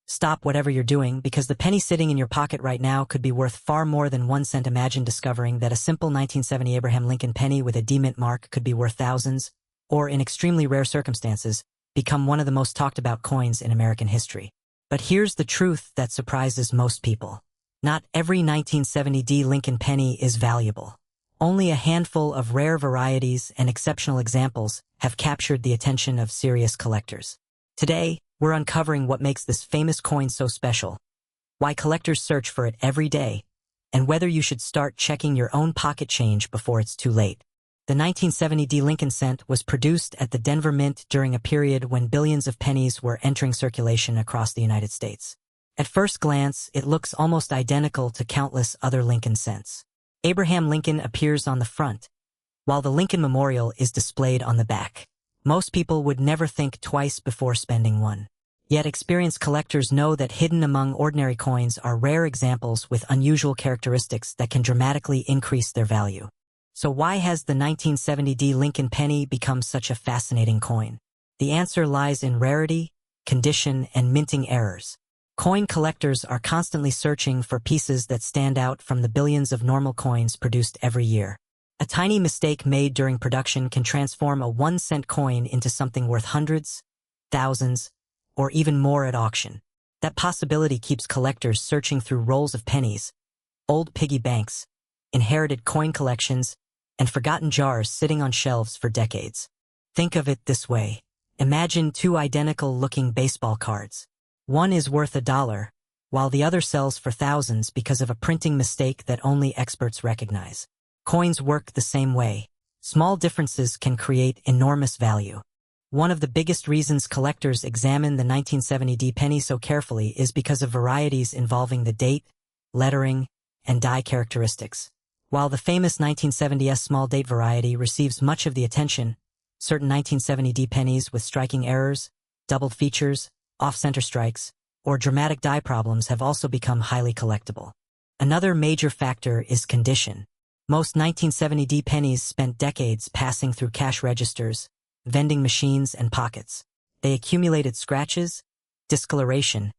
Stop whatever you're doing, because the penny sitting in your pocket right now could be worth far more than 1 cent. Imagine discovering that a simple 1970 Abraham Lincoln penny with a D-mint mark could be worth thousands, or in extremely rare circumstances, become one of the most talked about coins in American history. But here's the truth that surprises most people. Not every 1970 D Lincoln penny is valuable. Only a handful of rare varieties and exceptional examples have captured the attention of serious collectors. Today, we're uncovering what makes this famous coin so special, why collectors search for it every day, and whether you should start checking your own pocket change before it's too late. The 1970 D Lincoln cent was produced at the Denver Mint during a period when billions of pennies were entering circulation across the United States. At first glance, it looks almost identical to countless other Lincoln cents. Abraham Lincoln appears on the front, while the Lincoln Memorial is displayed on the back. Most people would never think twice before spending one. Yet experienced collectors know that hidden among ordinary coins are rare examples with unusual characteristics that can dramatically increase their value. So why has the 1970 D Lincoln penny become such a fascinating coin? The answer lies in rarity, condition, and minting errors. Coin collectors are constantly searching for pieces that stand out from the billions of normal coins produced every year. A tiny mistake made during production can transform a 1-cent coin into something worth hundreds, thousands, or even more at auction. That possibility keeps collectors searching through rolls of pennies, old piggy banks, inherited coin collections, and forgotten jars sitting on shelves for decades. Think of it this way. Imagine two identical-looking baseball cards. One is worth $1, while the other sells for thousands because of a printing mistake that only experts recognize. Coins work the same way. Small differences can create enormous value. One of the biggest reasons collectors examine the 1970 D penny so carefully is because of varieties involving the date, lettering, and die characteristics. While the famous 1970s small date variety receives much of the attention, certain 1970 D pennies with striking errors, doubled features, off-center strikes, or dramatic die problems have also become highly collectible. Another major factor is condition. Most 1970 D pennies spent decades passing through cash registers, vending machines, and pockets. They accumulated scratches, discoloration,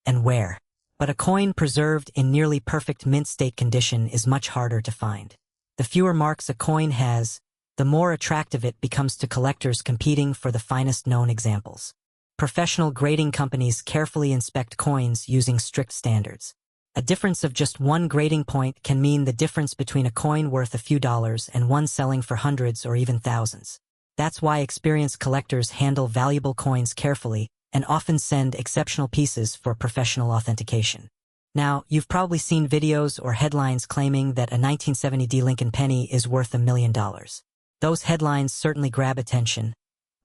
and wear. But a coin preserved in nearly perfect mint state condition is much harder to find. The fewer marks a coin has, the more attractive it becomes to collectors competing for the finest known examples. Professional grading companies carefully inspect coins using strict standards. A difference of just one grading point can mean the difference between a coin worth a few dollars and one selling for hundreds or even thousands. That's why experienced collectors handle valuable coins carefully and often send exceptional pieces for professional authentication. Now, you've probably seen videos or headlines claiming that a 1970 D Lincoln penny is worth $1 million. Those headlines certainly grab attention,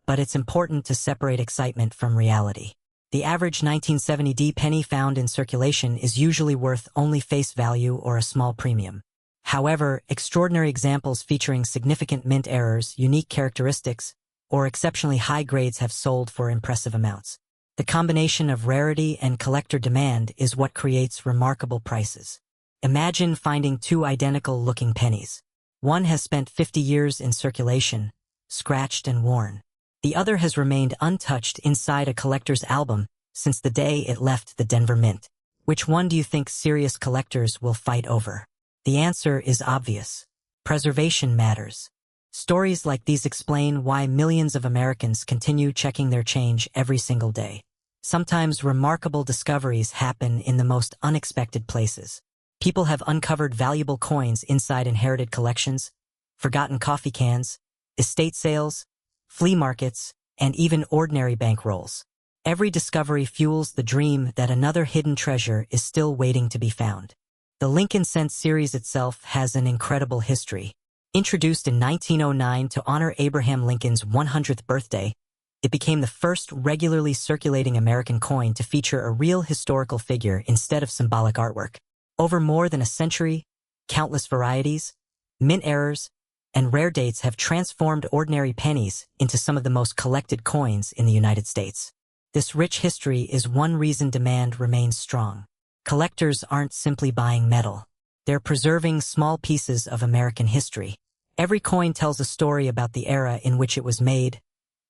but it's important to separate excitement from reality. The average 1970 D penny found in circulation is usually worth only face value or a small premium. However, extraordinary examples featuring significant mint errors, unique characteristics, or exceptionally high grades have sold for impressive amounts. The combination of rarity and collector demand is what creates remarkable prices. Imagine finding two identical-looking pennies. One has spent 50 years in circulation, scratched and worn. The other has remained untouched inside a collector's album since the day it left the Denver Mint. Which one do you think serious collectors will fight over? The answer is obvious. Preservation matters. Stories like these explain why millions of Americans continue checking their change every single day. Sometimes remarkable discoveries happen in the most unexpected places. People have uncovered valuable coins inside inherited collections, forgotten coffee cans, estate sales, flea markets, and even ordinary bank rolls. Every discovery fuels the dream that another hidden treasure is still waiting to be found. The Lincoln Cent series itself has an incredible history. Introduced in 1909 to honor Abraham Lincoln's 100th birthday, it became the first regularly circulating American coin to feature a real historical figure instead of symbolic artwork. Over more than a century, countless varieties, mint errors, and rare dates have transformed ordinary pennies into some of the most collected coins in the United States. This rich history is one reason demand remains strong. Collectors aren't simply buying metal. They're preserving small pieces of American history. Every coin tells a story about the era in which it was made,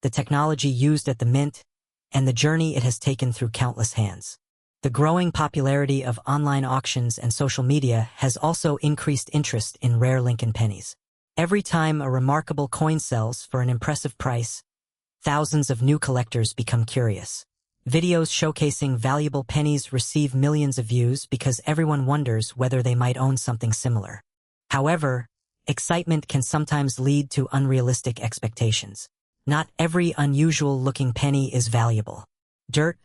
the technology used at the mint, and the journey it has taken through countless hands. The growing popularity of online auctions and social media has also increased interest in rare Lincoln pennies. Every time a remarkable coin sells for an impressive price, thousands of new collectors become curious. Videos showcasing valuable pennies receive millions of views because everyone wonders whether they might own something similar. However, excitement can sometimes lead to unrealistic expectations. Not every unusual-looking penny is valuable. Dirt,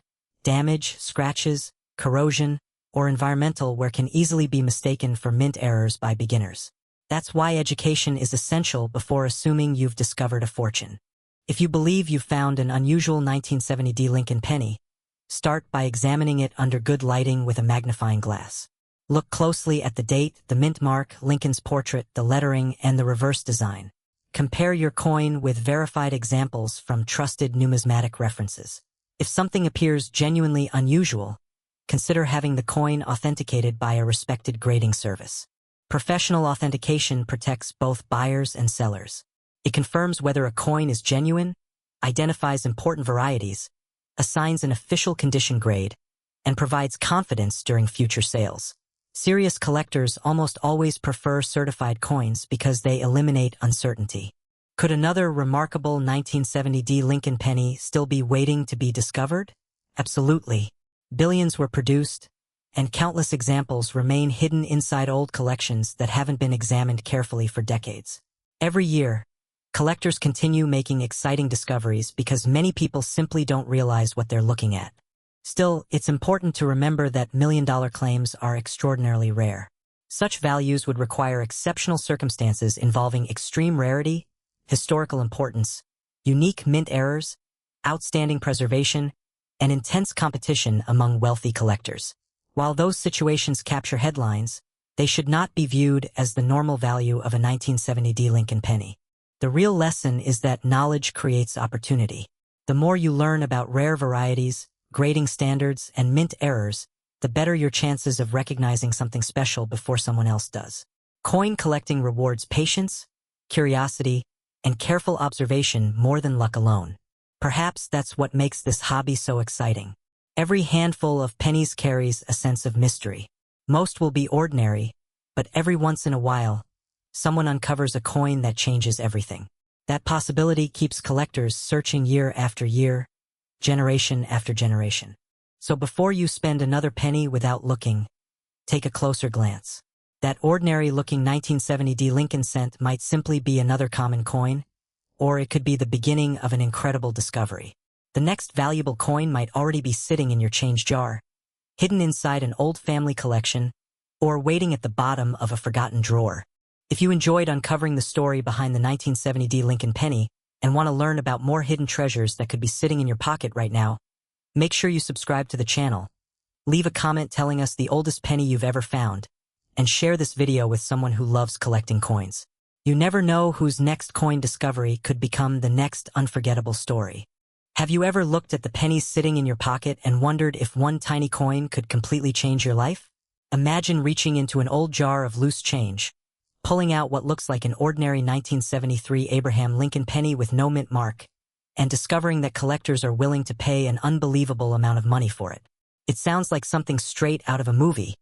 damage, scratches, corrosion, or environmental wear can easily be mistaken for mint errors by beginners. That's why education is essential before assuming you've discovered a fortune. If you believe you've found an unusual 1970 Lincoln penny, start by examining it under good lighting with a magnifying glass. Look closely at the date, the mint mark, Lincoln's portrait, the lettering, and the reverse design. Compare your coin with verified examples from trusted numismatic references. If something appears genuinely unusual, consider having the coin authenticated by a respected grading service. Professional authentication protects both buyers and sellers. It confirms whether a coin is genuine, identifies important varieties, assigns an official condition grade, and provides confidence during future sales. Serious collectors almost always prefer certified coins because they eliminate uncertainty. Could another remarkable 1970 Lincoln penny still be waiting to be discovered? Absolutely. Billions were produced, and countless examples remain hidden inside old collections that haven't been examined carefully for decades. Every year, collectors continue making exciting discoveries because many people simply don't realize what they're looking at. Still, it's important to remember that million-dollar claims are extraordinarily rare. Such values would require exceptional circumstances involving extreme rarity, historical importance, unique mint errors, outstanding preservation, and intense competition among wealthy collectors. While those situations capture headlines, they should not be viewed as the normal value of a 1970 Lincoln penny. The real lesson is that knowledge creates opportunity. The more you learn about rare varieties, grading standards, and mint errors, the better your chances of recognizing something special before someone else does. Coin collecting rewards patience, curiosity, and careful observation more than luck alone. Perhaps that's what makes this hobby so exciting. Every handful of pennies carries a sense of mystery. Most will be ordinary, but every once in a while, someone uncovers a coin that changes everything. That possibility keeps collectors searching year after year, generation after generation. So before you spend another penny without looking, take a closer glance. That ordinary-looking 1970 Lincoln cent might simply be another common coin, or it could be the beginning of an incredible discovery. The next valuable coin might already be sitting in your change jar, hidden inside an old family collection, or waiting at the bottom of a forgotten drawer. If you enjoyed uncovering the story behind the 1970 Lincoln penny and want to learn about more hidden treasures that could be sitting in your pocket right now, make sure you subscribe to the channel, leave a comment telling us the oldest penny you've ever found, and share this video with someone who loves collecting coins. You never know whose next coin discovery could become the next unforgettable story. Have you ever looked at the pennies sitting in your pocket and wondered if one tiny coin could completely change your life? Imagine reaching into an old jar of loose change, pulling out what looks like an ordinary 1973 Abraham Lincoln penny with no mint mark, and discovering that collectors are willing to pay an unbelievable amount of money for it. It sounds like something straight out of a movie,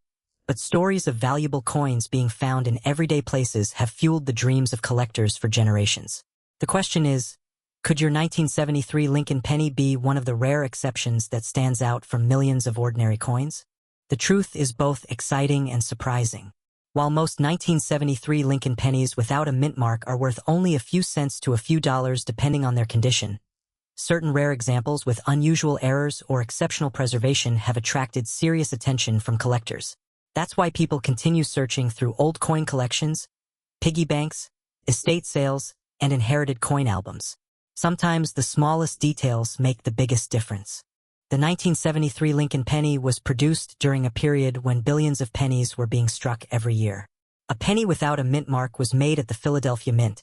but stories of valuable coins being found in everyday places have fueled the dreams of collectors for generations. The question is, could your 1973 Lincoln penny be one of the rare exceptions that stands out from millions of ordinary coins? The truth is both exciting and surprising. While most 1973 Lincoln pennies without a mint mark are worth only a few cents to a few dollars depending on their condition, certain rare examples with unusual errors or exceptional preservation have attracted serious attention from collectors. That's why people continue searching through old coin collections, piggy banks, estate sales, and inherited coin albums. Sometimes the smallest details make the biggest difference. The 1973 Lincoln penny was produced during a period when billions of pennies were being struck every year. A penny without a mint mark was made at the Philadelphia Mint,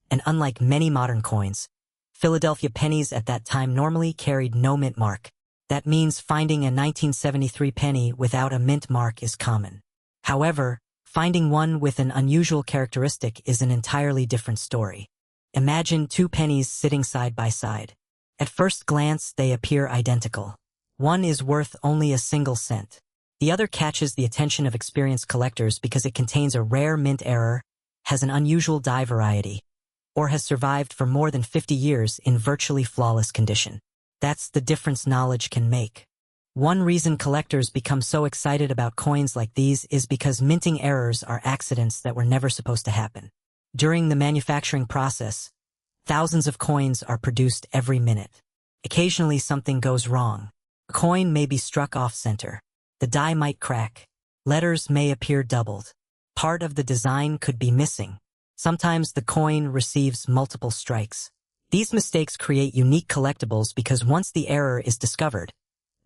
and unlike many modern coins, Philadelphia pennies at that time normally carried no mint mark. That means finding a 1973 penny without a mint mark is common. However, finding one with an unusual characteristic is an entirely different story. Imagine two pennies sitting side by side. At first glance, they appear identical. One is worth only a single cent. The other catches the attention of experienced collectors because it contains a rare mint error, has an unusual die variety, or has survived for more than 50 years in virtually flawless condition. That's the difference knowledge can make. One reason collectors become so excited about coins like these is because minting errors are accidents that were never supposed to happen. During the manufacturing process, thousands of coins are produced every minute. Occasionally something goes wrong. A coin may be struck off-center. The die might crack. Letters may appear doubled. Part of the design could be missing. Sometimes the coin receives multiple strikes. These mistakes create unique collectibles because once the error is discovered,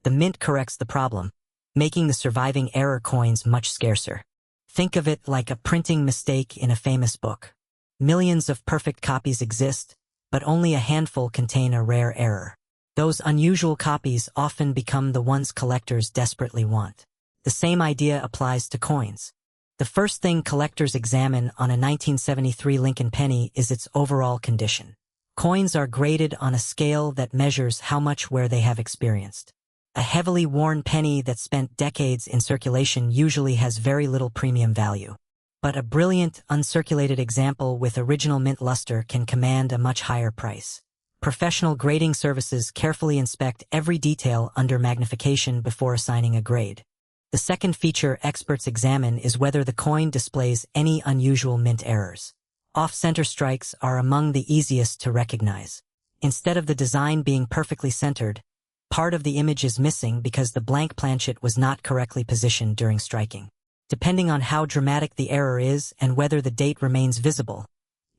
the mint corrects the problem, making the surviving error coins much scarcer. Think of it like a printing mistake in a famous book. Millions of perfect copies exist, but only a handful contain a rare error. Those unusual copies often become the ones collectors desperately want. The same idea applies to coins. The first thing collectors examine on a 1973 Lincoln penny is its overall condition. Coins are graded on a scale that measures how much wear they have experienced. A heavily worn penny that spent decades in circulation usually has very little premium value. But a brilliant, uncirculated example with original mint luster can command a much higher price. Professional grading services carefully inspect every detail under magnification before assigning a grade. The second feature experts examine is whether the coin displays any unusual mint errors. Off-center strikes are among the easiest to recognize. Instead of the design being perfectly centered, part of the image is missing because the blank planchet was not correctly positioned during striking. Depending on how dramatic the error is and whether the date remains visible,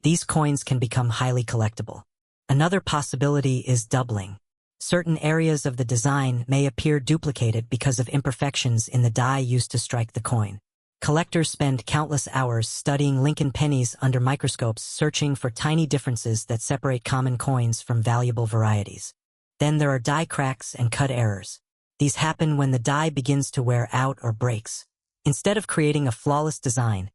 these coins can become highly collectible. Another possibility is doubling. Certain areas of the design may appear duplicated because of imperfections in the die used to strike the coin. Collectors spend countless hours studying Lincoln pennies under microscopes searching for tiny differences that separate common coins from valuable varieties. Then there are die cracks and cut errors. These happen when the die begins to wear out or breaks. Instead of creating a flawless design,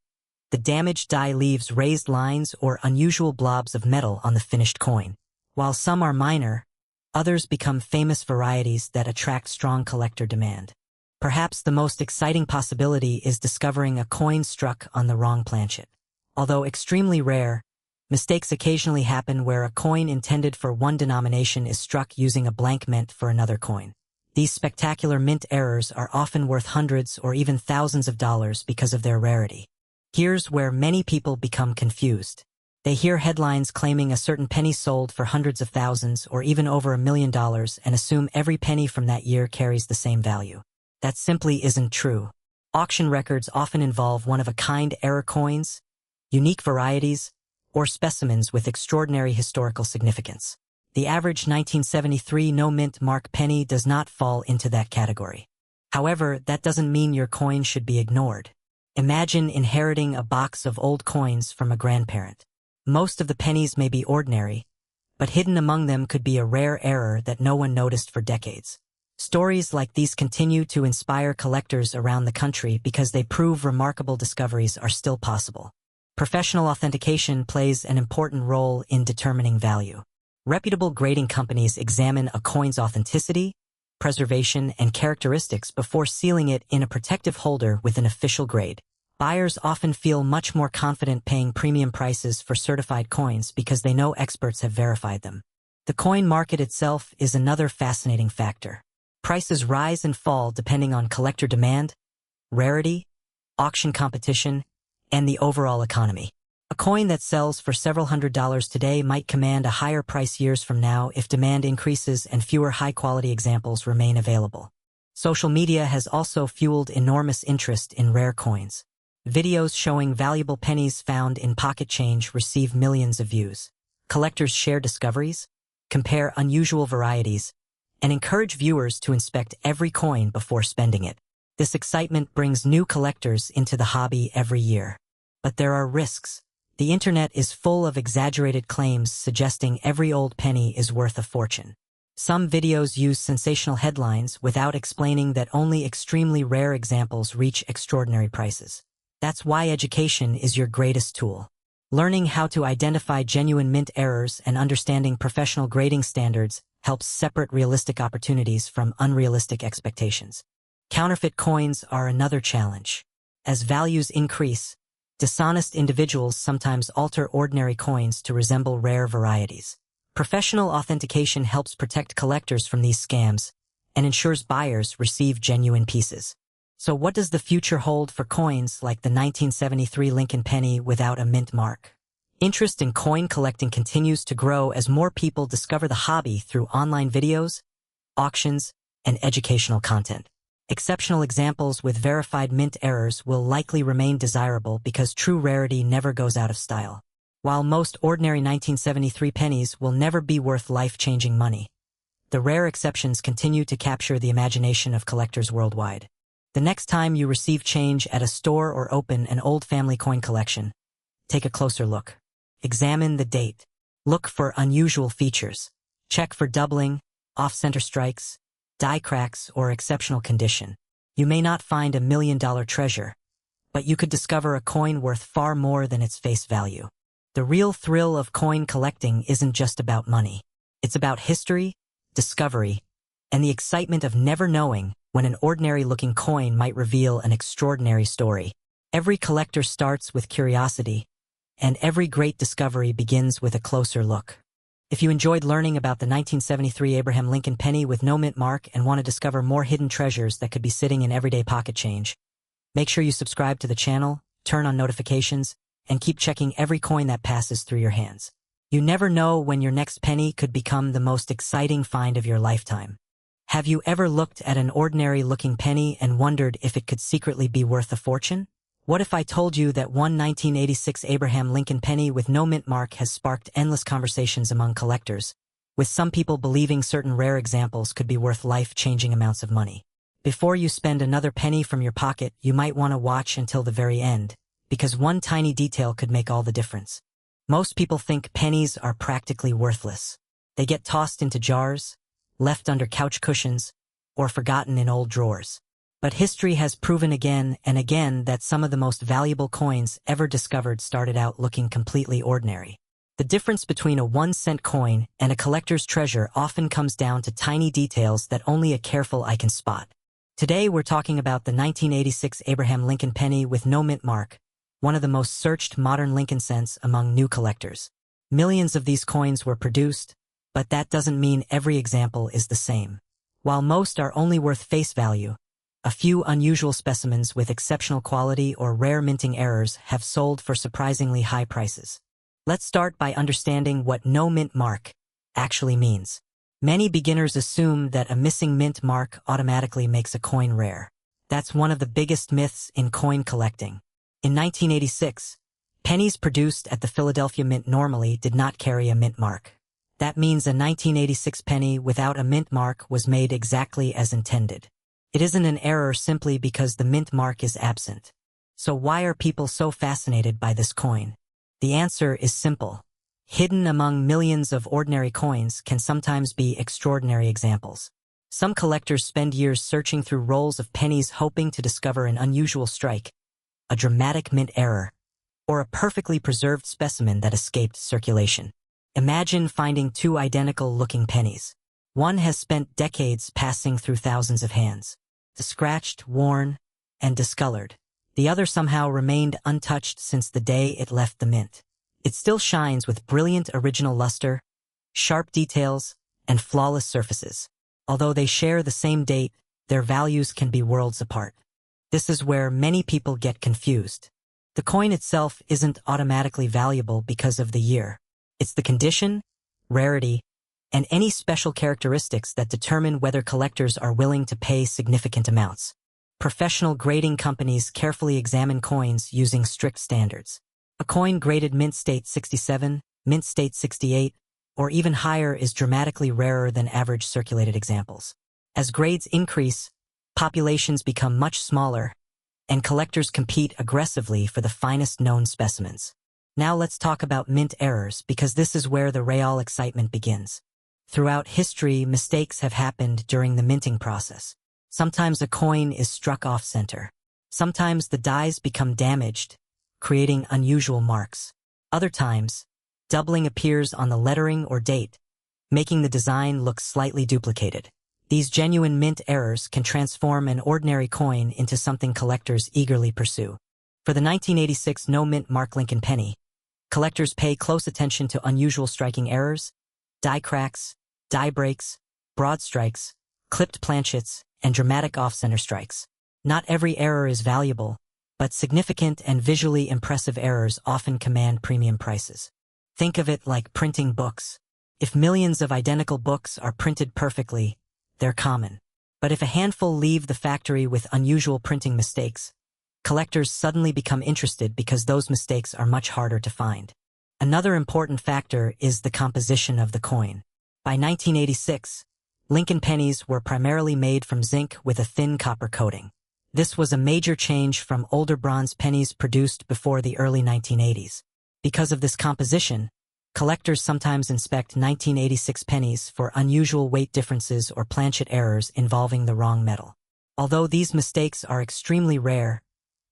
the damaged die leaves raised lines or unusual blobs of metal on the finished coin. While some are minor, others become famous varieties that attract strong collector demand. Perhaps the most exciting possibility is discovering a coin struck on the wrong planchet. Although extremely rare, mistakes occasionally happen where a coin intended for one denomination is struck using a blank mint for another coin. These spectacular mint errors are often worth hundreds or even thousands of dollars because of their rarity. Here's where many people become confused. They hear headlines claiming a certain penny sold for hundreds of thousands or even over $1 million and assume every penny from that year carries the same value. That simply isn't true. Auction records often involve one-of-a-kind error coins, unique varieties, or specimens with extraordinary historical significance. The average 1973 no-mint mark penny does not fall into that category. However, that doesn't mean your coin should be ignored. Imagine inheriting a box of old coins from a grandparent. Most of the pennies may be ordinary, but hidden among them could be a rare error that no one noticed for decades. Stories like these continue to inspire collectors around the country because they prove remarkable discoveries are still possible. Professional authentication plays an important role in determining value. Reputable grading companies examine a coin's authenticity, preservation, and characteristics before sealing it in a protective holder with an official grade. Buyers often feel much more confident paying premium prices for certified coins because they know experts have verified them. The coin market itself is another fascinating factor. Prices rise and fall depending on collector demand, rarity, auction competition, and the overall economy. A coin that sells for several $100s today might command a higher price years from now if demand increases and fewer high-quality examples remain available. Social media has also fueled enormous interest in rare coins. Videos showing valuable pennies found in pocket change receive millions of views. Collectors share discoveries, compare unusual varieties, and encourage viewers to inspect every coin before spending it. This excitement brings new collectors into the hobby every year. But there are risks. The internet is full of exaggerated claims suggesting every old penny is worth a fortune. Some videos use sensational headlines without explaining that only extremely rare examples reach extraordinary prices. That's why education is your greatest tool. Learning how to identify genuine mint errors and understanding professional grading standards helps separate realistic opportunities from unrealistic expectations. Counterfeit coins are another challenge. As values increase, dishonest individuals sometimes alter ordinary coins to resemble rare varieties. Professional authentication helps protect collectors from these scams and ensures buyers receive genuine pieces. So what does the future hold for coins like the 1973 Lincoln penny without a mint mark? Interest in coin collecting continues to grow as more people discover the hobby through online videos, auctions, and educational content. Exceptional examples with verified mint errors will likely remain desirable because true rarity never goes out of style. While most ordinary 1973 pennies will never be worth life-changing money, the rare exceptions continue to capture the imagination of collectors worldwide. The next time you receive change at a store or open an old family coin collection, take a closer look. Examine the date. Look for unusual features. Check for doubling, off-center strikes, die cracks, or exceptional condition. You may not find $1 million treasure, but you could discover a coin worth far more than its face value. The real thrill of coin collecting isn't just about money. It's about history, discovery, and the excitement of never knowing when an ordinary-looking coin might reveal an extraordinary story. Every collector starts with curiosity, and every great discovery begins with a closer look. If you enjoyed learning about the 1973 Abraham Lincoln penny with no mint mark and want to discover more hidden treasures that could be sitting in everyday pocket change, make sure you subscribe to the channel, turn on notifications, and keep checking every coin that passes through your hands. You never know when your next penny could become the most exciting find of your lifetime. Have you ever looked at an ordinary-looking penny and wondered if it could secretly be worth a fortune? What if I told you that one 1986 Abraham Lincoln penny with no mint mark has sparked endless conversations among collectors, with some people believing certain rare examples could be worth life-changing amounts of money? Before you spend another penny from your pocket, you might want to watch until the very end, because one tiny detail could make all the difference. Most people think pennies are practically worthless. They get tossed into jars, left under couch cushions, or forgotten in old drawers. But history has proven again and again that some of the most valuable coins ever discovered started out looking completely ordinary. The difference between a 1-cent coin and a collector's treasure often comes down to tiny details that only a careful eye can spot. Today we're talking about the 1986 Abraham Lincoln penny with no mint mark, one of the most searched modern Lincoln cents among new collectors. Millions of these coins were produced, but that doesn't mean every example is the same. While most are only worth face value, a few unusual specimens with exceptional quality or rare minting errors have sold for surprisingly high prices. Let's start by understanding what no mint mark actually means. Many beginners assume that a missing mint mark automatically makes a coin rare. That's one of the biggest myths in coin collecting. In 1986, pennies produced at the Philadelphia Mint normally did not carry a mint mark. That means a 1986 penny without a mint mark was made exactly as intended. It isn't an error simply because the mint mark is absent. So why are people so fascinated by this coin? The answer is simple. Hidden among millions of ordinary coins can sometimes be extraordinary examples. Some collectors spend years searching through rolls of pennies hoping to discover an unusual strike, a dramatic mint error, or a perfectly preserved specimen that escaped circulation. Imagine finding two identical-looking pennies. One has spent decades passing through thousands of hands, scratched, worn, and discolored. The other somehow remained untouched since the day it left the mint. It still shines with brilliant original luster, sharp details, and flawless surfaces. Although they share the same date, their values can be worlds apart. This is where many people get confused. The coin itself isn't automatically valuable because of the year. It's the condition, rarity, and any special characteristics that determine whether collectors are willing to pay significant amounts. Professional grading companies carefully examine coins using strict standards. A coin graded mint state 67, mint state 68, or even higher is dramatically rarer than average circulated examples. As grades increase, populations become much smaller, and collectors compete aggressively for the finest known specimens. Now let's talk about mint errors, because this is where the real excitement begins. Throughout history, mistakes have happened during the minting process. Sometimes a coin is struck off-center. Sometimes the dies become damaged, creating unusual marks. Other times, doubling appears on the lettering or date, making the design look slightly duplicated. These genuine mint errors can transform an ordinary coin into something collectors eagerly pursue. For the 1986 no-mint mark Lincoln penny, collectors pay close attention to unusual striking errors, die cracks, die breaks, broad strikes, clipped planchets, and dramatic off-center strikes. Not every error is valuable, but significant and visually impressive errors often command premium prices. Think of it like printing books. If millions of identical books are printed perfectly, they're common. But if a handful leave the factory with unusual printing mistakes, collectors suddenly become interested because those mistakes are much harder to find. Another important factor is the composition of the coin. By 1986, Lincoln pennies were primarily made from zinc with a thin copper coating. This was a major change from older bronze pennies produced before the early 1980s. Because of this composition, collectors sometimes inspect 1986 pennies for unusual weight differences or planchet errors involving the wrong metal. Although these mistakes are extremely rare,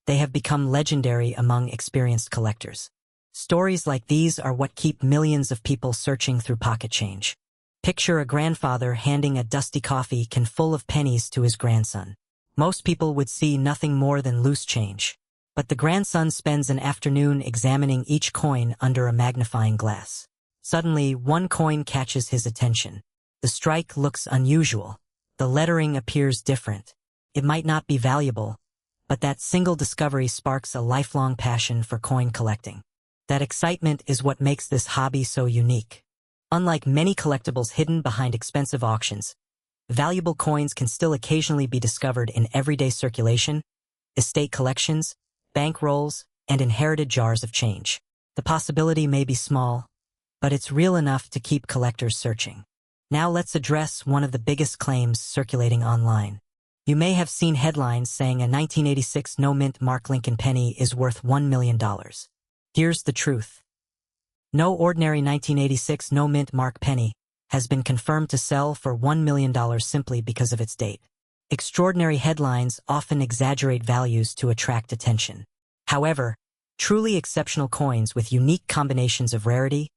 they have become legendary among experienced collectors. Stories like these are what keep millions of people searching through pocket change. Picture a grandfather handing a dusty coffee can full of pennies to his grandson. Most people would see nothing more than loose change. But the grandson spends an afternoon examining each coin under a magnifying glass. Suddenly, one coin catches his attention. The strike looks unusual. The lettering appears different. It might not be valuable, but that single discovery sparks a lifelong passion for coin collecting. That excitement is what makes this hobby so unique. Unlike many collectibles hidden behind expensive auctions, valuable coins can still occasionally be discovered in everyday circulation, estate collections, bank rolls, and inherited jars of change. The possibility may be small, but it's real enough to keep collectors searching. Now let's address one of the biggest claims circulating online. You may have seen headlines saying a 1986 no-mint mark Lincoln penny is worth $1 million. Here's the truth. No ordinary 1986 no-mint mark penny has been confirmed to sell for $1 million simply because of its date. Extraordinary headlines often exaggerate values to attract attention. However, truly exceptional coins with unique combinations of rarity,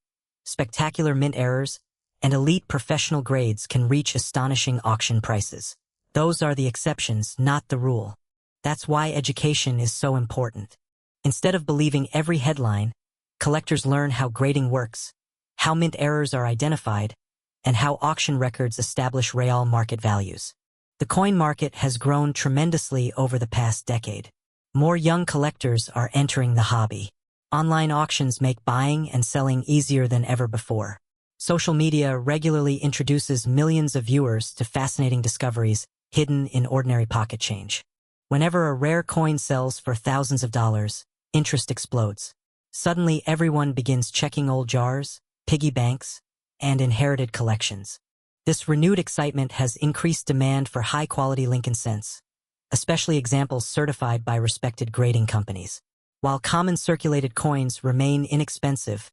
spectacular mint errors, and elite professional grades can reach astonishing auction prices. Those are the exceptions, not the rule. That's why education is so important. Instead of believing every headline, collectors learn how grading works, how mint errors are identified, and how auction records establish real market values. The coin market has grown tremendously over the past decade. More young collectors are entering the hobby. Online auctions make buying and selling easier than ever before. Social media regularly introduces millions of viewers to fascinating discoveries hidden in ordinary pocket change. Whenever a rare coin sells for thousands of dollars, interest explodes. Suddenly everyone begins checking old jars, piggy banks, and inherited collections. This renewed excitement has increased demand for high-quality Lincoln cents, especially examples certified by respected grading companies. While common circulated coins remain inexpensive,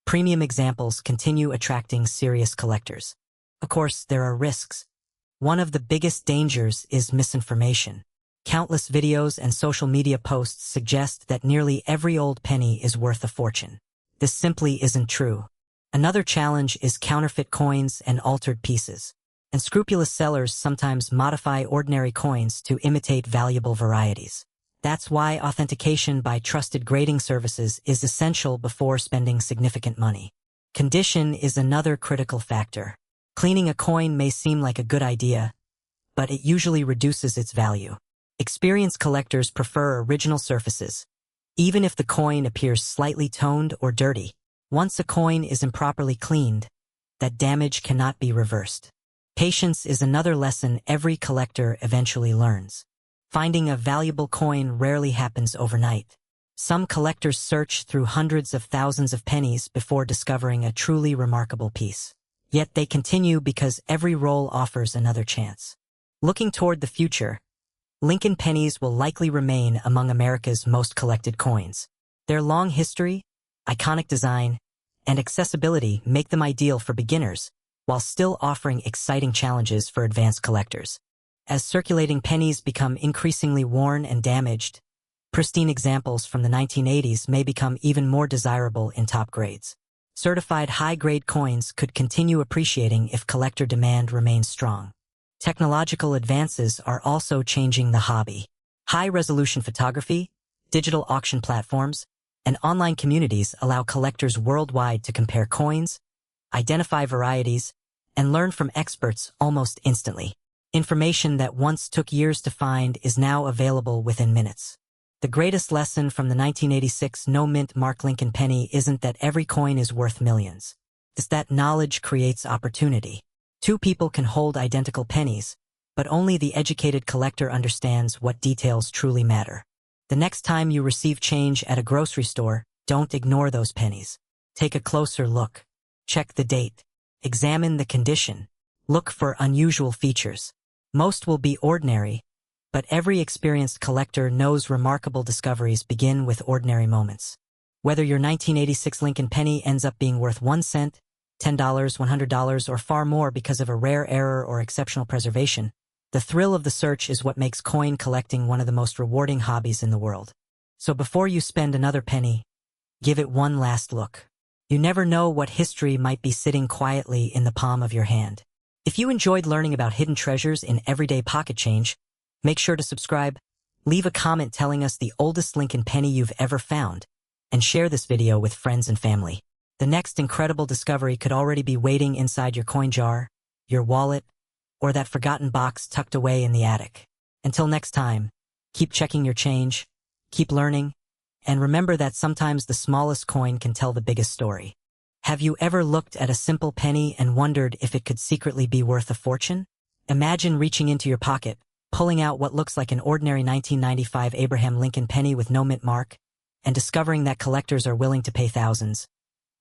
premium examples continue attracting serious collectors. Of course, there are risks. One of the biggest dangers is misinformation. Countless videos and social media posts suggest that nearly every old penny is worth a fortune. This simply isn't true. Another challenge is counterfeit coins and altered pieces. Unscrupulous sellers sometimes modify ordinary coins to imitate valuable varieties. That's why authentication by trusted grading services is essential before spending significant money. Condition is another critical factor. Cleaning a coin may seem like a good idea, but it usually reduces its value. Experienced collectors prefer original surfaces, even if the coin appears slightly toned or dirty. Once a coin is improperly cleaned, that damage cannot be reversed. Patience is another lesson every collector eventually learns. Finding a valuable coin rarely happens overnight. Some collectors search through hundreds of thousands of pennies before discovering a truly remarkable piece. Yet they continue because every roll offers another chance. Looking toward the future, Lincoln pennies will likely remain among America's most collected coins. Their long history, iconic design, and accessibility make them ideal for beginners, while still offering exciting challenges for advanced collectors. As circulating pennies become increasingly worn and damaged, pristine examples from the 1980s may become even more desirable in top grades. Certified high-grade coins could continue appreciating if collector demand remains strong. Technological advances are also changing the hobby. High-resolution photography, digital auction platforms, and online communities allow collectors worldwide to compare coins, identify varieties, and learn from experts almost instantly. Information that once took years to find is now available within minutes. The greatest lesson from the 1986 no-mint mark Lincoln penny isn't that every coin is worth millions. It's that knowledge creates opportunity. Two people can hold identical pennies, but only the educated collector understands what details truly matter. The next time you receive change at a grocery store, don't ignore those pennies. Take a closer look. Check the date. Examine the condition. Look for unusual features. Most will be ordinary, but every experienced collector knows remarkable discoveries begin with ordinary moments. Whether your 1986 Lincoln penny ends up being worth 1 cent, $10, $100, or far more because of a rare error or exceptional preservation, the thrill of the search is what makes coin collecting one of the most rewarding hobbies in the world. So before you spend another penny, give it one last look. You never know what history might be sitting quietly in the palm of your hand. If you enjoyed learning about hidden treasures in everyday pocket change, make sure to subscribe, leave a comment telling us the oldest Lincoln penny you've ever found, and share this video with friends and family. The next incredible discovery could already be waiting inside your coin jar, your wallet, or that forgotten box tucked away in the attic. Until next time, keep checking your change, keep learning, and remember that sometimes the smallest coin can tell the biggest story. Have you ever looked at a simple penny and wondered if it could secretly be worth a fortune? Imagine reaching into your pocket, pulling out what looks like an ordinary 1995 Abraham Lincoln penny with no mint mark, and discovering that collectors are willing to pay thousands,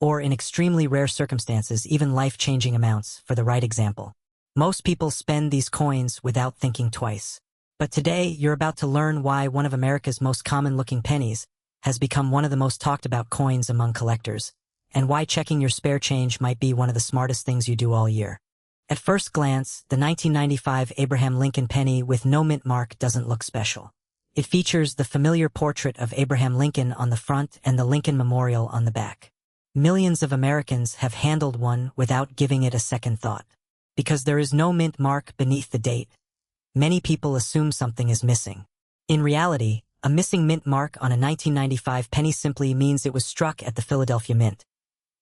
or in extremely rare circumstances, even life-changing amounts, for the right example. Most people spend these coins without thinking twice. But today, you're about to learn why one of America's most common-looking pennies has become one of the most talked-about coins among collectors, and why checking your spare change might be one of the smartest things you do all year. At first glance, the 1995 Abraham Lincoln penny with no mint mark doesn't look special. It features the familiar portrait of Abraham Lincoln on the front and the Lincoln Memorial on the back. Millions of Americans have handled one without giving it a second thought. Because there is no mint mark beneath the date, many people assume something is missing. In reality, a missing mint mark on a 1995 penny simply means it was struck at the Philadelphia Mint,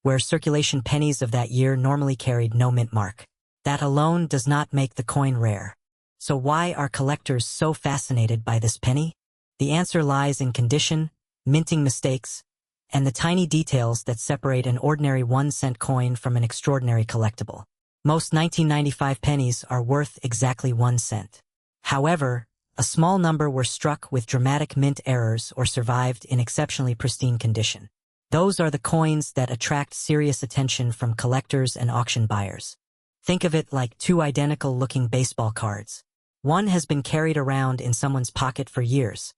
where circulation pennies of that year normally carried no mint mark. That alone does not make the coin rare. So why are collectors so fascinated by this penny? The answer lies in condition, minting mistakes, and the tiny details that separate an ordinary 1-cent coin from an extraordinary collectible. Most 1995 pennies are worth exactly 1 cent. However, a small number were struck with dramatic mint errors or survived in exceptionally pristine condition. Those are the coins that attract serious attention from collectors and auction buyers. Think of it like two identical-looking baseball cards. One has been carried around in someone's pocket for years,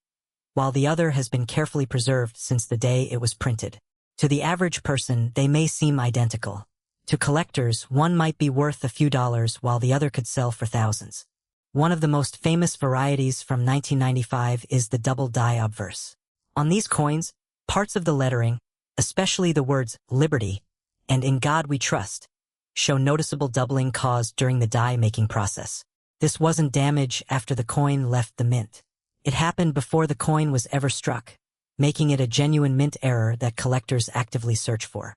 while the other has been carefully preserved since the day it was printed. To the average person, they may seem identical. To collectors, one might be worth a few dollars while the other could sell for thousands. One of the most famous varieties from 1995 is the double die obverse. On these coins, parts of the lettering, especially the words Liberty and In God We Trust, show noticeable doubling caused during the die-making process. This wasn't damage after the coin left the mint. It happened before the coin was ever struck, making it a genuine mint error that collectors actively search for.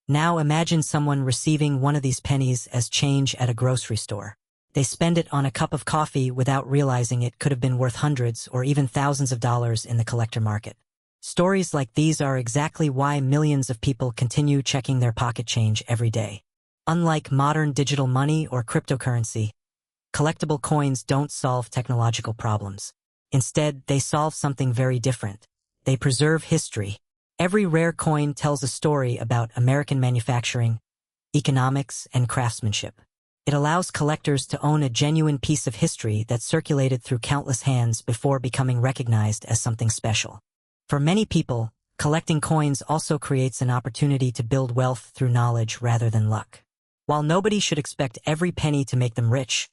Now imagine someone receiving one of these pennies as change at a grocery store. They spend it on a cup of coffee without realizing it could have been worth hundreds or even thousands of dollars in the collector market. Stories like these are exactly why millions of people continue checking their pocket change every day. Unlike modern digital money or cryptocurrency, collectible coins don't solve technological problems. Instead, they solve something very different. They preserve history. Every rare coin tells a story about American manufacturing, economics, and craftsmanship. It allows collectors to own a genuine piece of history that circulated through countless hands before becoming recognized as something special. For many people, collecting coins also creates an opportunity to build wealth through knowledge rather than luck. While nobody should expect every penny to make them rich,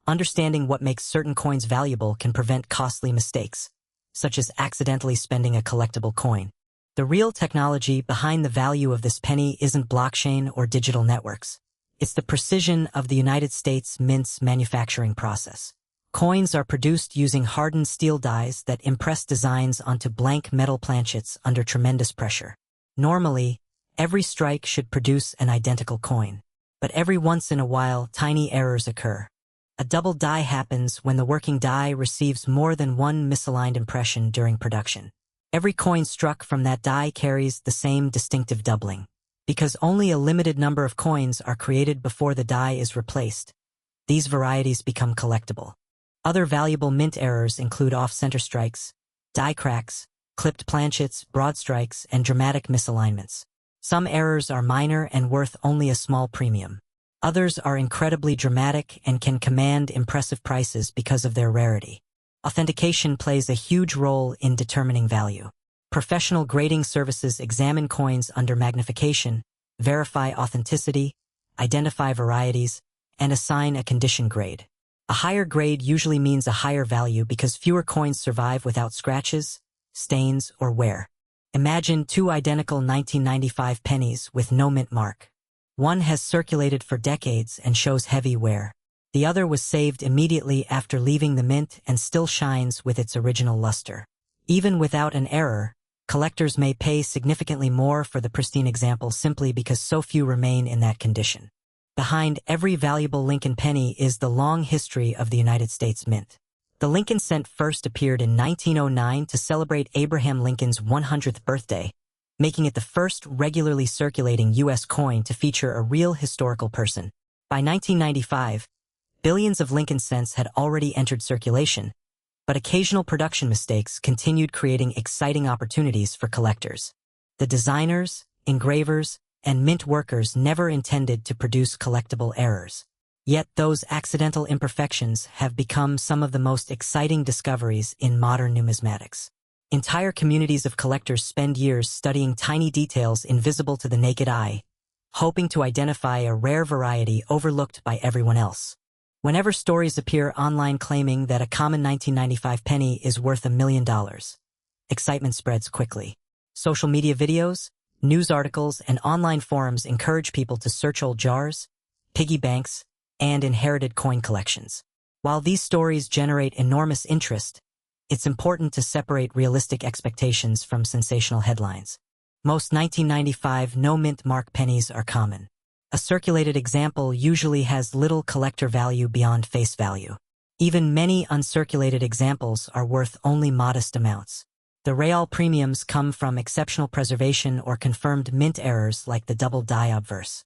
understanding what makes certain coins valuable can prevent costly mistakes, such as accidentally spending a collectible coin. The real technology behind the value of this penny isn't blockchain or digital networks. It's the precision of the United States Mint's manufacturing process. Coins are produced using hardened steel dies that impress designs onto blank metal planchets under tremendous pressure. Normally, every strike should produce an identical coin. But every once in a while, tiny errors occur. A double die happens when the working die receives more than one misaligned impression during production. Every coin struck from that die carries the same distinctive doubling. Because only a limited number of coins are created before the die is replaced, these varieties become collectible. Other valuable mint errors include off-center strikes, die cracks, clipped planchets, broad strikes, and dramatic misalignments. Some errors are minor and worth only a small premium. Others are incredibly dramatic and can command impressive prices because of their rarity. Authentication plays a huge role in determining value. Professional grading services examine coins under magnification, verify authenticity, identify varieties, and assign a condition grade. A higher grade usually means a higher value because fewer coins survive without scratches, stains, or wear. Imagine two identical 1995 pennies with no mint mark. One has circulated for decades and shows heavy wear. The other was saved immediately after leaving the mint and still shines with its original luster. Even without an error, collectors may pay significantly more for the pristine example simply because so few remain in that condition. Behind every valuable Lincoln penny is the long history of the United States Mint. The Lincoln cent first appeared in 1909 to celebrate Abraham Lincoln's 100th birthday, making it the first regularly circulating U.S. coin to feature a real historical person. By 1995, billions of Lincoln cents had already entered circulation, but occasional production mistakes continued creating exciting opportunities for collectors. The designers, engravers, and mint workers never intended to produce collectible errors. Yet those accidental imperfections have become some of the most exciting discoveries in modern numismatics. Entire communities of collectors spend years studying tiny details invisible to the naked eye, hoping to identify a rare variety overlooked by everyone else. Whenever stories appear online claiming that a common 1995 penny is worth $1 million, excitement spreads quickly. Social media videos, news articles, and online forums encourage people to search old jars, piggy banks, and inherited coin collections. While these stories generate enormous interest, it's important to separate realistic expectations from sensational headlines. Most 1995 no-mint mark pennies are common. A circulated example usually has little collector value beyond face value. Even many uncirculated examples are worth only modest amounts. The real premiums come from exceptional preservation or confirmed mint errors like the double die obverse.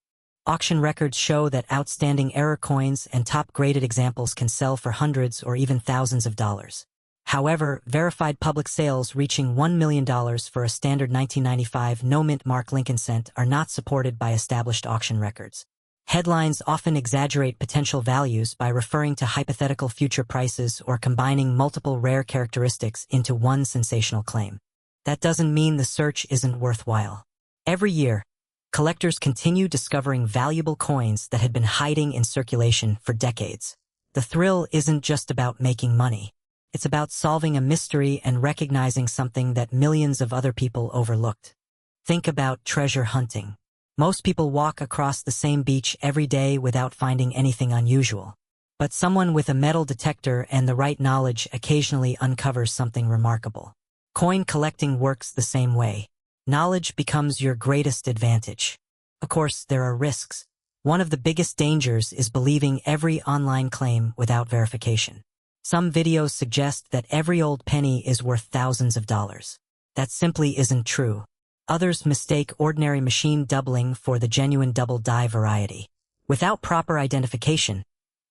Auction records show that outstanding error coins and top-graded examples can sell for hundreds or even thousands of dollars. However, verified public sales reaching $1 million for a standard 1995 no-mint mark Lincoln cent are not supported by established auction records. Headlines often exaggerate potential values by referring to hypothetical future prices or combining multiple rare characteristics into one sensational claim. That doesn't mean the search isn't worthwhile. Every year, collectors continue discovering valuable coins that had been hiding in circulation for decades. The thrill isn't just about making money. It's about solving a mystery and recognizing something that millions of other people overlooked. Think about treasure hunting. Most people walk across the same beach every day without finding anything unusual. But someone with a metal detector and the right knowledge occasionally uncovers something remarkable. Coin collecting works the same way. Knowledge becomes your greatest advantage. Of course, there are risks. One of the biggest dangers is believing every online claim without verification. Some videos suggest that every old penny is worth thousands of dollars. That simply isn't true. Others mistake ordinary machine doubling for the genuine double die variety. Without proper identification,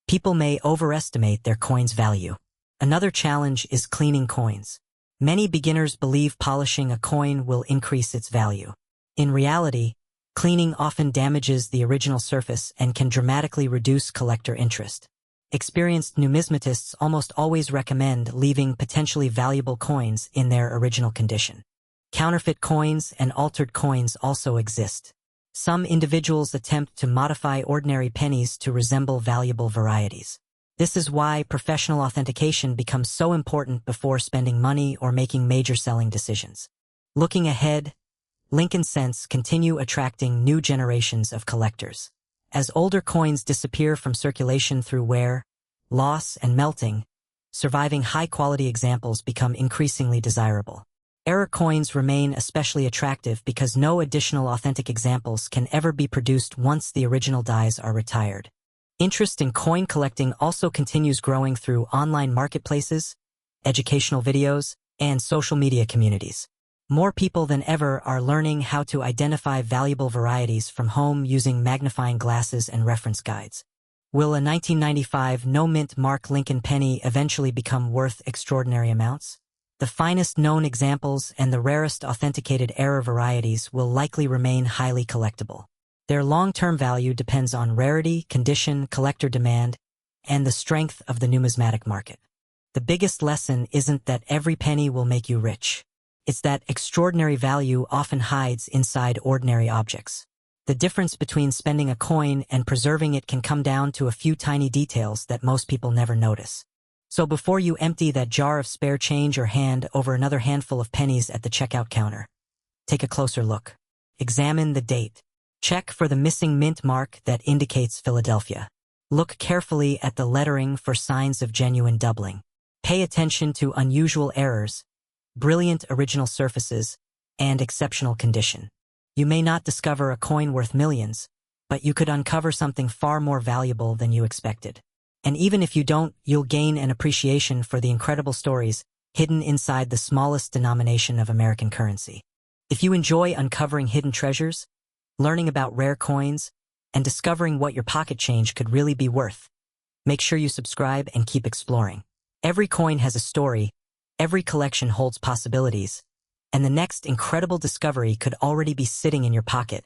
people may overestimate their coin's value. Another challenge is cleaning coins. Many beginners believe polishing a coin will increase its value. In reality, cleaning often damages the original surface and can dramatically reduce collector interest. Experienced numismatists almost always recommend leaving potentially valuable coins in their original condition. Counterfeit coins and altered coins also exist. Some individuals attempt to modify ordinary pennies to resemble valuable varieties. This is why professional authentication becomes so important before spending money or making major selling decisions. Looking ahead, Lincoln cents continue attracting new generations of collectors. As older coins disappear from circulation through wear, loss, and melting, surviving high-quality examples become increasingly desirable. Error coins remain especially attractive because no additional authentic examples can ever be produced once the original dies are retired. Interest in coin collecting also continues growing through online marketplaces, educational videos, and social media communities. More people than ever are learning how to identify valuable varieties from home using magnifying glasses and reference guides. Will a 1995 no-mint mark Lincoln penny eventually become worth extraordinary amounts? The finest known examples and the rarest authenticated error varieties will likely remain highly collectible. Their long-term value depends on rarity, condition, collector demand, and the strength of the numismatic market. The biggest lesson isn't that every penny will make you rich. It's that extraordinary value often hides inside ordinary objects. The difference between spending a coin and preserving it can come down to a few tiny details that most people never notice. So before you empty that jar of spare change or hand over another handful of pennies at the checkout counter, take a closer look. Examine the date. Check for the missing mint mark that indicates Philadelphia. Look carefully at the lettering for signs of genuine doubling. Pay attention to unusual errors, brilliant original surfaces, and exceptional condition. You may not discover a coin worth millions, but you could uncover something far more valuable than you expected. And even if you don't, you'll gain an appreciation for the incredible stories hidden inside the smallest denomination of American currency. If you enjoy uncovering hidden treasures, learning about rare coins, and discovering what your pocket change could really be worth, make sure you subscribe and keep exploring. Every coin has a story, every collection holds possibilities, and the next incredible discovery could already be sitting in your pocket,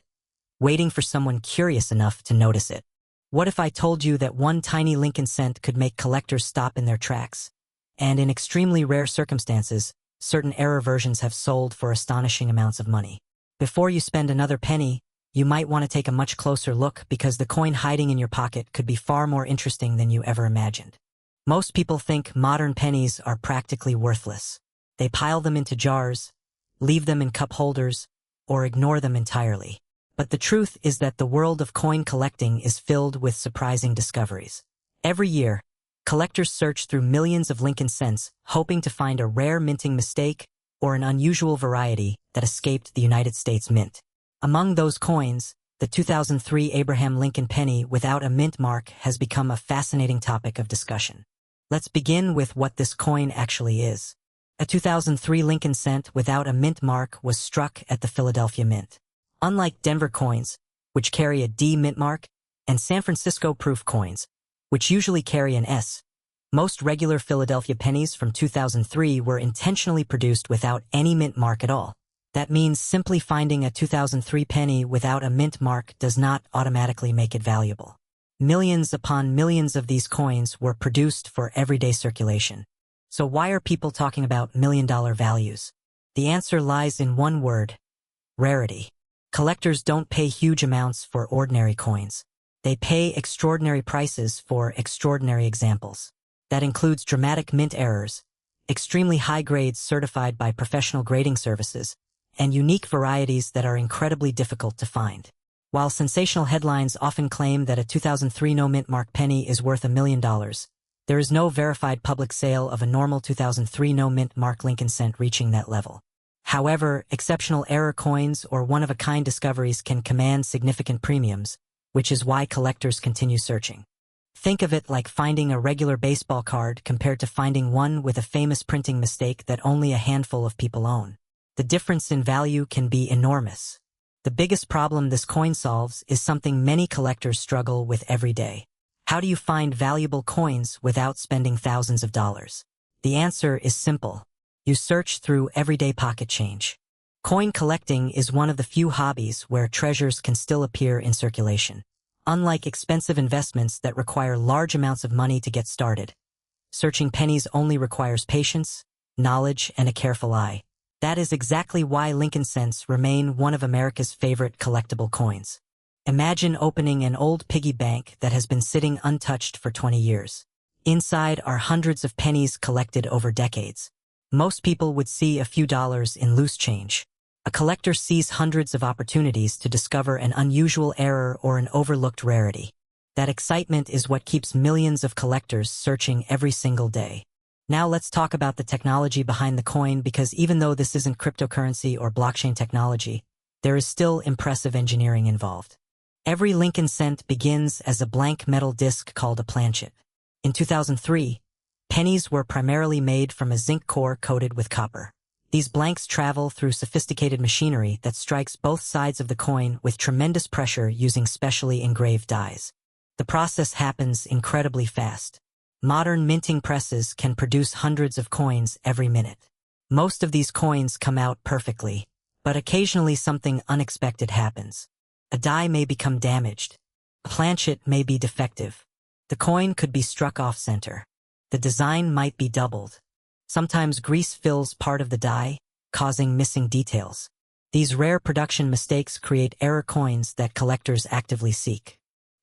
waiting for someone curious enough to notice it. What if I told you that one tiny Lincoln cent could make collectors stop in their tracks? And in extremely rare circumstances, certain error versions have sold for astonishing amounts of money. Before you spend another penny, you might want to take a much closer look because the coin hiding in your pocket could be far more interesting than you ever imagined. Most people think modern pennies are practically worthless. They pile them into jars, leave them in cup holders, or ignore them entirely. But the truth is that the world of coin collecting is filled with surprising discoveries. Every year, collectors search through millions of Lincoln cents, hoping to find a rare minting mistake or an unusual variety that escaped the United States Mint. Among those coins, the 2003 Abraham Lincoln penny without a mint mark has become a fascinating topic of discussion. Let's begin with what this coin actually is. A 2003 Lincoln cent without a mint mark was struck at the Philadelphia Mint. Unlike Denver coins, which carry a D mint mark, and San Francisco proof coins, which usually carry an S, most regular Philadelphia pennies from 2003 were intentionally produced without any mint mark at all. That means simply finding a 2003 penny without a mint mark does not automatically make it valuable. Millions upon millions of these coins were produced for everyday circulation. So why are people talking about million-dollar values? The answer lies in one word: rarity. Collectors don't pay huge amounts for ordinary coins. They pay extraordinary prices for extraordinary examples. That includes dramatic mint errors, extremely high grades certified by professional grading services, and unique varieties that are incredibly difficult to find. While sensational headlines often claim that a 2003 no-mint mark penny is worth $1 million, there is no verified public sale of a normal 2003 no-mint mark Lincoln cent reaching that level. However, exceptional error coins or one-of-a-kind discoveries can command significant premiums, which is why collectors continue searching. Think of it like finding a regular baseball card compared to finding one with a famous printing mistake that only a handful of people own. The difference in value can be enormous. The biggest problem this coin solves is something many collectors struggle with every day. How do you find valuable coins without spending thousands of dollars? The answer is simple. You search through everyday pocket change. Coin collecting is one of the few hobbies where treasures can still appear in circulation. Unlike expensive investments that require large amounts of money to get started, searching pennies only requires patience, knowledge, and a careful eye. That is exactly why Lincoln cents remain one of America's favorite collectible coins. Imagine opening an old piggy bank that has been sitting untouched for 20 years. Inside are hundreds of pennies collected over decades. Most people would see a few dollars in loose change. A collector sees hundreds of opportunities to discover an unusual error or an overlooked rarity. That excitement is what keeps millions of collectors searching every single day. Now let's talk about the technology behind the coin, because even though this isn't cryptocurrency or blockchain technology, there is still impressive engineering involved. Every Lincoln cent begins as a blank metal disc called a planchet. In 2003, pennies were primarily made from a zinc core coated with copper. These blanks travel through sophisticated machinery that strikes both sides of the coin with tremendous pressure using specially engraved dies. The process happens incredibly fast. Modern minting presses can produce hundreds of coins every minute. Most of these coins come out perfectly, but occasionally something unexpected happens. A die may become damaged. A planchet may be defective. The coin could be struck off center. The design might be doubled. Sometimes grease fills part of the die, causing missing details. These rare production mistakes create error coins that collectors actively seek.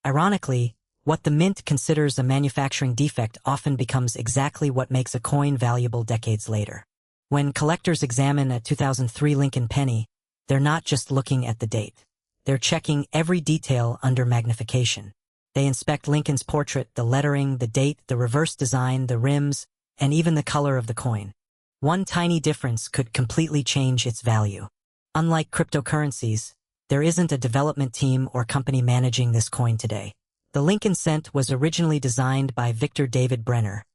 Ironically, what the mint considers a manufacturing defect often becomes exactly what makes a coin valuable decades later. When collectors examine a 2003 Lincoln penny, they're not just looking at the date. They're checking every detail under magnification. They inspect Lincoln's portrait, the lettering, the date, the reverse design, the rims, and even the color of the coin. One tiny difference could completely change its value. Unlike cryptocurrencies, there isn't a development team or company managing this coin today. The Lincoln cent was originally designed by Victor David Brenner,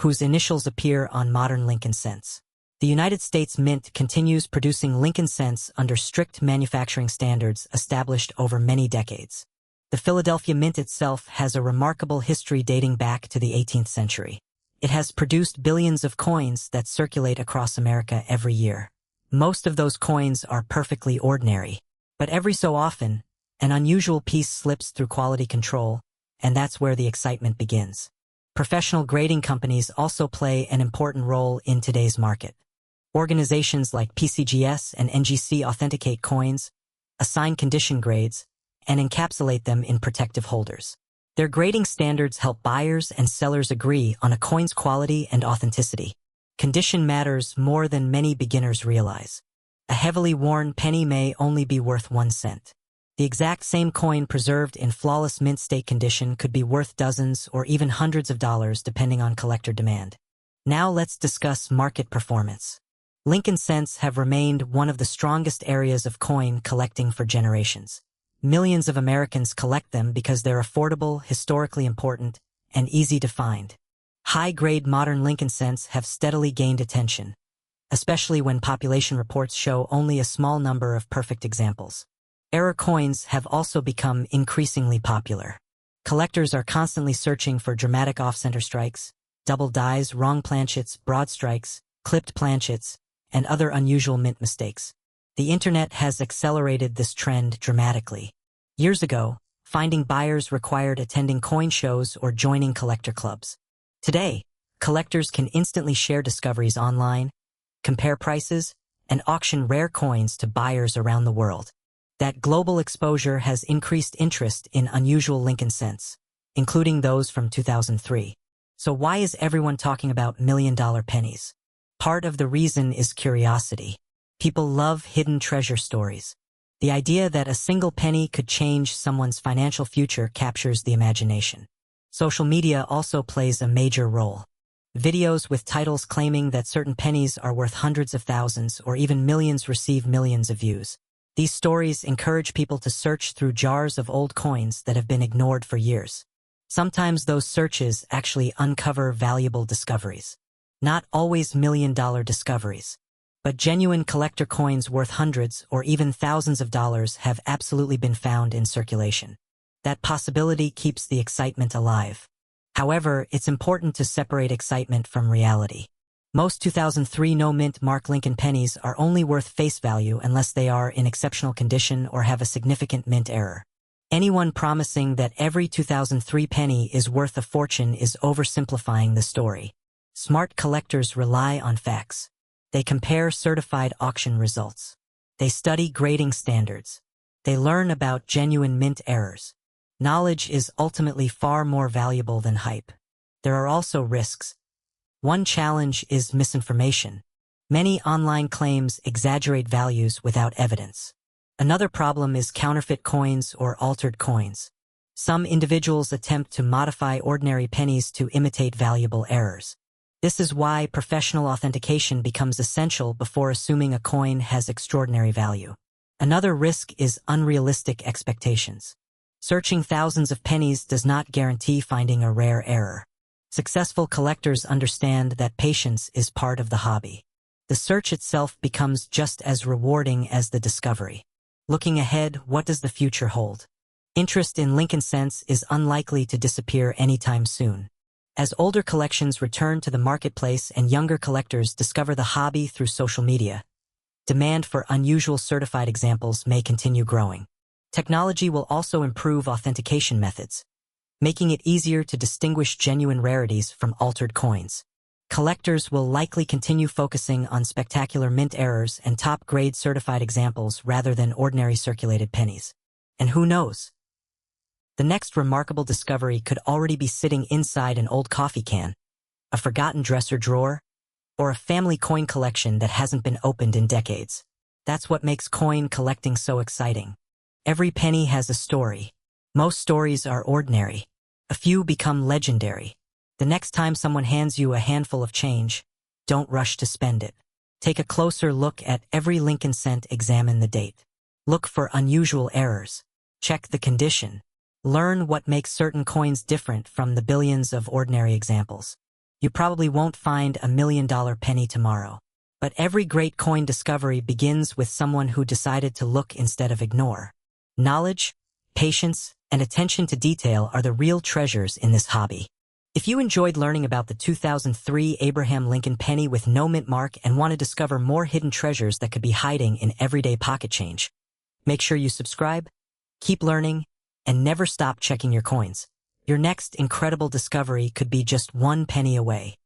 whose initials appear on modern Lincoln cents. The United States Mint continues producing Lincoln cents under strict manufacturing standards established over many decades. The Philadelphia Mint itself has a remarkable history dating back to the 18th century. It has produced billions of coins that circulate across America every year. Most of those coins are perfectly ordinary. But every so often, an unusual piece slips through quality control, and that's where the excitement begins. Professional grading companies also play an important role in today's market. Organizations like PCGS and NGC authenticate coins, assign condition grades, and encapsulate them in protective holders. Their grading standards help buyers and sellers agree on a coin's quality and authenticity. Condition matters more than many beginners realize. A heavily worn penny may only be worth 1 cent. The exact same coin preserved in flawless mint state condition could be worth dozens or even hundreds of dollars depending on collector demand. Now let's discuss market performance. Lincoln cents have remained one of the strongest areas of coin collecting for generations. Millions of Americans collect them because they're affordable, historically important, and easy to find. High-grade modern Lincoln cents have steadily gained attention, especially when population reports show only a small number of perfect examples. Error coins have also become increasingly popular. Collectors are constantly searching for dramatic off-center strikes, double dies, wrong planchets, broad strikes, clipped planchets, and other unusual mint mistakes. The internet has accelerated this trend dramatically. Years ago, finding buyers required attending coin shows or joining collector clubs. Today, collectors can instantly share discoveries online, compare prices, and auction rare coins to buyers around the world. That global exposure has increased interest in unusual Lincoln cents, including those from 2003. So why is everyone talking about million-dollar pennies? Part of the reason is curiosity. People love hidden treasure stories. The idea that a single penny could change someone's financial future captures the imagination. Social media also plays a major role. Videos with titles claiming that certain pennies are worth hundreds of thousands or even millions receive millions of views. These stories encourage people to search through jars of old coins that have been ignored for years. Sometimes those searches actually uncover valuable discoveries. Not always million-dollar discoveries, but genuine collector coins worth hundreds or even thousands of dollars have absolutely been found in circulation. That possibility keeps the excitement alive. However, it's important to separate excitement from reality. Most 2003 no-mint Mark Lincoln pennies are only worth face value unless they are in exceptional condition or have a significant mint error. Anyone promising that every 2003 penny is worth a fortune is oversimplifying the story. Smart collectors rely on facts. They compare certified auction results. They study grading standards. They learn about genuine mint errors. Knowledge is ultimately far more valuable than hype. There are also risks. One challenge is misinformation. Many online claims exaggerate values without evidence. Another problem is counterfeit coins or altered coins. Some individuals attempt to modify ordinary pennies to imitate valuable errors. This is why professional authentication becomes essential before assuming a coin has extraordinary value. Another risk is unrealistic expectations. Searching thousands of pennies does not guarantee finding a rare error. Successful collectors understand that patience is part of the hobby. The search itself becomes just as rewarding as the discovery. Looking ahead, what does the future hold? Interest in Lincoln cents is unlikely to disappear anytime soon. As older collections return to the marketplace and younger collectors discover the hobby through social media, demand for unusual certified examples may continue growing. Technology will also improve authentication methods, making it easier to distinguish genuine rarities from altered coins. Collectors will likely continue focusing on spectacular mint errors and top-grade certified examples rather than ordinary circulated pennies. And who knows? The next remarkable discovery could already be sitting inside an old coffee can, a forgotten dresser drawer, or a family coin collection that hasn't been opened in decades. That's what makes coin collecting so exciting. Every penny has a story. Most stories are ordinary. A few become legendary. The next time someone hands you a handful of change, don't rush to spend it. Take a closer look at every Lincoln cent, examine the date. Look for unusual errors. Check the condition. Learn what makes certain coins different from the billions of ordinary examples. You probably won't find $1 million penny tomorrow. But every great coin discovery begins with someone who decided to look instead of ignore. Knowledge, patience, and attention to detail are the real treasures in this hobby. If you enjoyed learning about the 2003 Abraham Lincoln penny with no mint mark and want to discover more hidden treasures that could be hiding in everyday pocket change, make sure you subscribe, keep learning, and never stop checking your coins. Your next incredible discovery could be just one penny away.